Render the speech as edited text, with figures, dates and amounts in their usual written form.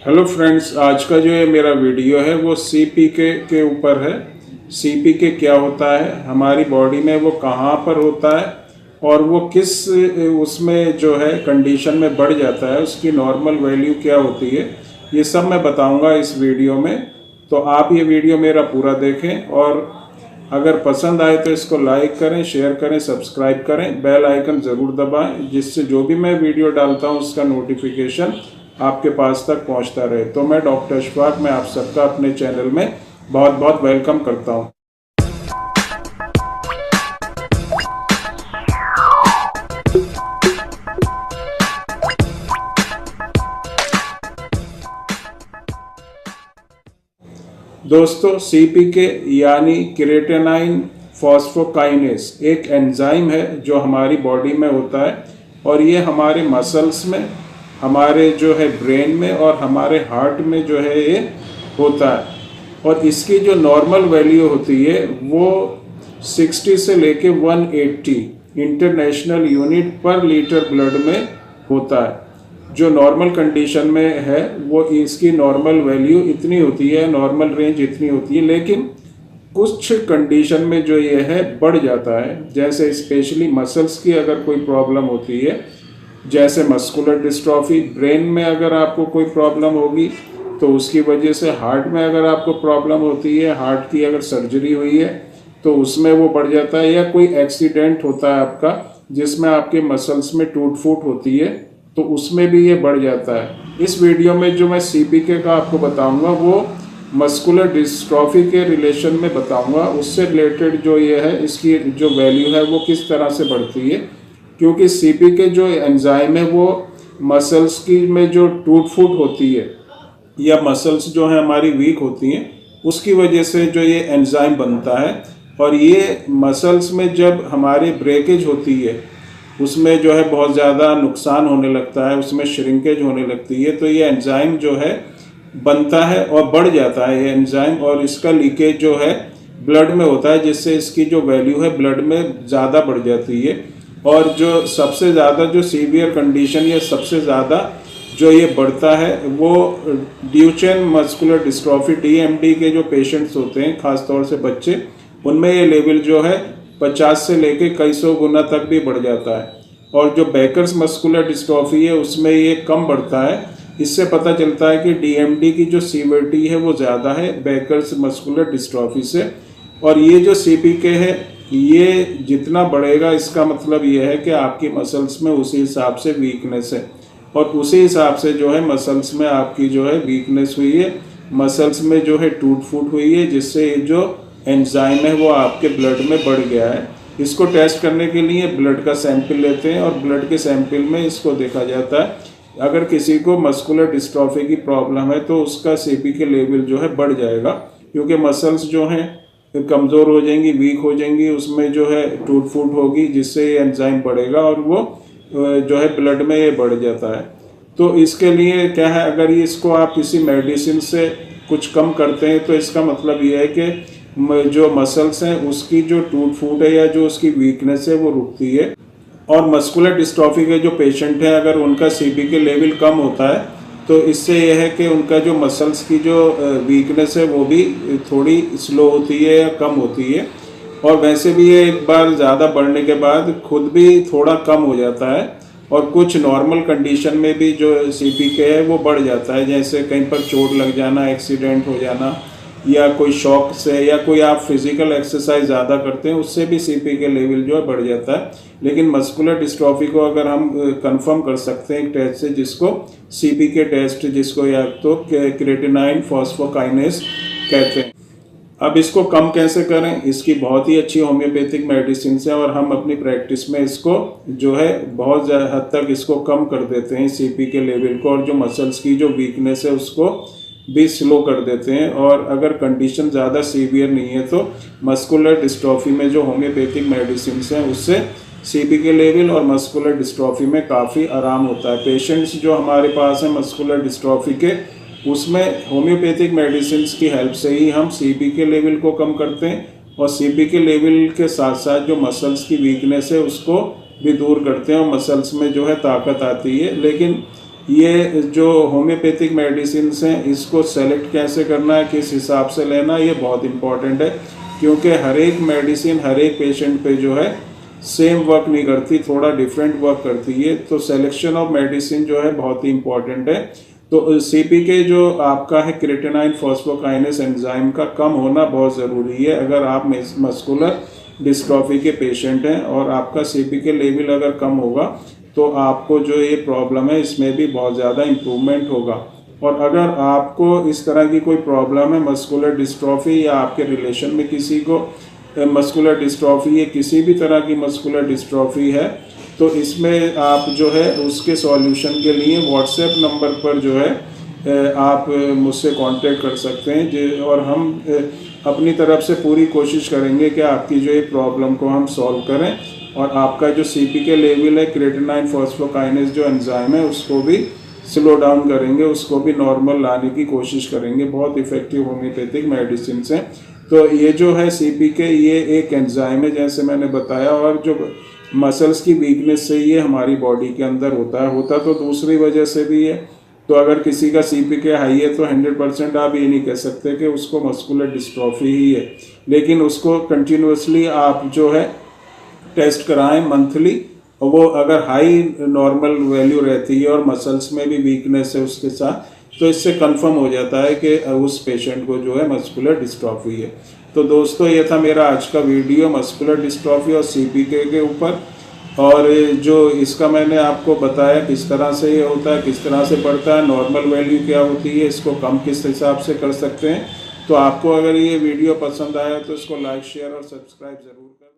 Hello friends, आज का जो ये मेरा वीडियो है वो सीपीके के ऊपर है। सीपीके क्या होता है, हमारी बॉडी में वो कहाँ पर होता है और वो किस उसमें जो है कंडीशन में बढ़ जाता है, उसकी नॉर्मल वैल्यू क्या होती है, ये सब मैं बताऊंगा इस वीडियो में। तो आप ये वीडियो मेरा पूरा देखें और अगर पसंद आए तो इसको लाइक करें, शेयर करें, सब्सक्राइब करें, बेल आइकन ज़रूर दबाएं जिससे जो भी मैं वीडियो डालता हूं उसका नोटिफिकेशन आपके पास तक पहुंचता रहे। तो मैं डॉक्टर अशफाक, मैं आप सबका अपने चैनल में बहुत बहुत वेलकम करता हूं। दोस्तों, सीपीके यानी क्रिएटिनाइन फॉस्फोकाइनेस एक एंजाइम है जो हमारी बॉडी में होता है और ये हमारे मसल्स में, हमारे जो है ब्रेन में और हमारे हार्ट में जो है ये होता है। और इसकी जो नॉर्मल वैल्यू होती है वो 60 से लेके 180 इंटरनेशनल यूनिट पर लीटर ब्लड में होता है। जो नॉर्मल कंडीशन में है वो इसकी नॉर्मल वैल्यू इतनी होती है, नॉर्मल रेंज इतनी होती है, लेकिन कुछ कंडीशन में जो ये है बढ़ जाता है। जैसे स्पेशली मसल्स की अगर कोई प्रॉब्लम होती है, जैसे मस्कुलर डिस्ट्रॉफी, ब्रेन में अगर आपको कोई प्रॉब्लम होगी तो उसकी वजह से, हार्ट में अगर आपको प्रॉब्लम होती है, हार्ट की अगर सर्जरी हुई है तो उसमें वो बढ़ जाता है, या कोई एक्सीडेंट होता है आपका जिसमें आपके मसल्स में टूट फूट होती है तो उसमें भी ये बढ़ जाता है। इस वीडियो में जो मैं सीपीके का आपको बताऊंगा वो मस्कुलर डिस्ट्रॉफी के रिलेशन में बताऊंगा। उससे रिलेटेड जो ये है, इसकी जो वैल्यू है वो किस तरह से बढ़ती है, क्योंकि सीपीके जो एंजाइम है वो मसल्स की में जो टूट फूट होती है या मसल्स जो है हमारी वीक होती हैं उसकी वजह से जो ये एंजाइम बनता है। और ये मसल्स में जब हमारी ब्रेकेज होती है उसमें जो है बहुत ज़्यादा नुकसान होने लगता है, उसमें श्रिंकेज होने लगती है, तो ये एंजाइम जो है बनता है और बढ़ जाता है ये एंजाइम, और इसका लीकेज जो है ब्लड में होता है जिससे इसकी जो वैल्यू है ब्लड में ज़्यादा बढ़ जाती है। और जो सबसे ज़्यादा जो सीवियर कंडीशन या सबसे ज़्यादा जो ये बढ़ता है वो ड्यूचेन मस्कुलर डिस्ट्रॉफी डीएमडी के जो पेशेंट्स होते हैं, खासतौर से बच्चे, उनमें ये लेवल जो है 50 से लेके कई सौ गुना तक भी बढ़ जाता है। और जो बेकर्स मस्कुलर डिस्ट्रॉफी है उसमें ये कम बढ़ता है। इससे पता चलता है कि डीएमडी की जो सीवियरिटी है वो ज़्यादा है बेकर्स मस्कुलर डिस्ट्रॉफी से। और ये जो सीपीके है ये जितना बढ़ेगा इसका मतलब ये है कि आपकी मसल्स में उसी हिसाब से वीकनेस है, और उसी हिसाब से जो है मसल्स में आपकी जो है वीकनेस हुई है, मसल्स में जो है टूट फूट हुई है, जिससे जो एंजाइम है वो आपके ब्लड में बढ़ गया है। इसको टेस्ट करने के लिए ब्लड का सैंपल लेते हैं और ब्लड के सैंपल में इसको देखा जाता है। अगर किसी को मस्कुलर डिस्ट्रॉफी की प्रॉब्लम है तो उसका सीपीके लेवल जो है बढ़ जाएगा, क्योंकि मसल्स जो हैं कमज़ोर हो जाएंगी, वीक हो जाएंगी, उसमें जो है टूट फूट होगी जिससे ये एंजाइम बढ़ेगा और वो जो है ब्लड में ये बढ़ जाता है। तो इसके लिए क्या है, अगर इसको आप किसी मेडिसिन से कुछ कम करते हैं तो इसका मतलब ये है कि जो मसल्स हैं उसकी जो टूट फूट है या जो उसकी वीकनेस है वो रुकती है। और मस्कुलर डिस्ट्रॉफी के जो पेशेंट हैं अगर उनका सीपीके लेवल कम होता है तो इससे यह है कि उनका जो मसल्स की जो वीकनेस है वो भी थोड़ी स्लो होती है या कम होती है। और वैसे भी ये एक बार ज़्यादा बढ़ने के बाद खुद भी थोड़ा कम हो जाता है, और कुछ नॉर्मल कंडीशन में भी जो सीपीके है वो बढ़ जाता है, जैसे कहीं पर चोट लग जाना, एक्सीडेंट हो जाना, या कोई शॉक से, या कोई आप फिजिकल एक्सरसाइज ज़्यादा करते हैं उससे भी सीपीके लेवल जो है बढ़ जाता है। लेकिन मस्कुलर डिस्ट्रॉफी को अगर हम कंफर्म कर सकते हैं एक टेस्ट से, जिसको सीपीके टेस्ट, जिसको या तो क्रिएटिनाइन फॉस्फोकाइनेस कहते हैं। अब इसको कम कैसे करें, इसकी बहुत ही अच्छी होम्योपैथिक मेडिसिन है और हम अपनी प्रैक्टिस में इसको जो है बहुत हद तक इसको कम कर देते हैं सीपीके लेवल को, और जो मसल्स की जो वीकनेस है उसको भी स्लो कर देते हैं। और अगर कंडीशन ज़्यादा सीवियर नहीं है तो मस्कुलर डिस्ट्रॉफी में जो होम्योपैथिक मेडिसिन हैं उससे सीपीके लेवल और मस्कुलर डिस्ट्रॉफी में काफ़ी आराम होता है। पेशेंट्स जो हमारे पास हैं मस्कुलर डिस्ट्रॉफी के, उसमें होम्योपैथिक मेडिसिन की हेल्प से ही हम सीपीके लेवल को कम करते हैं, और सीपीके लेवल के साथ साथ जो मसल्स की वीकनेस है उसको भी दूर करते हैं और मसल्स में जो है ताकत आती है। लेकिन ये जो होम्योपैथिक मेडिसिन हैं इसको सेलेक्ट कैसे करना है, किस हिसाब से लेना, ये बहुत इंपॉर्टेंट है, क्योंकि हर एक मेडिसिन हर एक पेशेंट पे जो है सेम वर्क नहीं करती, थोड़ा डिफरेंट वर्क करती है। तो सिलेक्शन ऑफ मेडिसिन जो है बहुत ही इंपॉर्टेंट है। तो सीपीके जो आपका है क्रिएटिनाइन फॉस्फोकाइनेस एंजाइम का कम होना बहुत ज़रूरी है। अगर आप मस्कुलर डिस्ट्रॉफी के पेशेंट हैं और आपका सीपीके लेवल अगर कम होगा तो आपको जो ये प्रॉब्लम है इसमें भी बहुत ज़्यादा इम्प्रूवमेंट होगा। और अगर आपको इस तरह की कोई प्रॉब्लम है, मस्कुलर डिस्ट्रॉफी या आपके रिलेशन में किसी को मस्कुलर डिस्ट्रॉफी या किसी भी तरह की मस्कुलर डिस्ट्रॉफी है, तो इसमें आप जो है उसके सॉल्यूशन के लिए व्हाट्सएप नंबर पर जो है आप मुझसे कांटेक्ट कर सकते हैं और हम अपनी तरफ से पूरी कोशिश करेंगे कि आपकी जो ये प्रॉब्लम को हम सॉल्व करें और आपका जो सीपीके लेवल है क्रिएटिनाइन फॉस्फोकाइनेस जो एंजाइम है उसको भी स्लो डाउन करेंगे, उसको भी नॉर्मल लाने की कोशिश करेंगे। बहुत इफेक्टिव होम्योपैथिक मेडिसिन हैं। तो ये जो है सीपीके ये एक एंजाइम है जैसे मैंने बताया, और जो मसल्स की वीकनेस से ये हमारी बॉडी के अंदर होता तो दूसरी वजह से भी है। तो अगर किसी का सीपीके हाई है तो 100% आप ये नहीं कह सकते कि उसको मस्कुलर डिस्ट्रॉफी ही है, लेकिन उसको कंटिन्यूसली आप जो है टेस्ट कराएं मंथली। और वो अगर हाई नॉर्मल वैल्यू रहती है और मसल्स में भी वीकनेस है उसके साथ, तो इससे कंफर्म हो जाता है कि उस पेशेंट को जो है मस्कुलर डिस्ट्रॉफी है। तो दोस्तों ये था मेरा आज का वीडियो मस्कुलर डिस्ट्रॉफी और सीपीके के ऊपर, और जो इसका मैंने आपको बताया किस तरह से ये होता है, किस तरह से बढ़ता है, नॉर्मल वैल्यू क्या होती है, इसको कम किस हिसाब से कर सकते हैं। तो आपको अगर ये वीडियो पसंद आया तो इसको लाइक शेयर और सब्सक्राइब ज़रूर करें।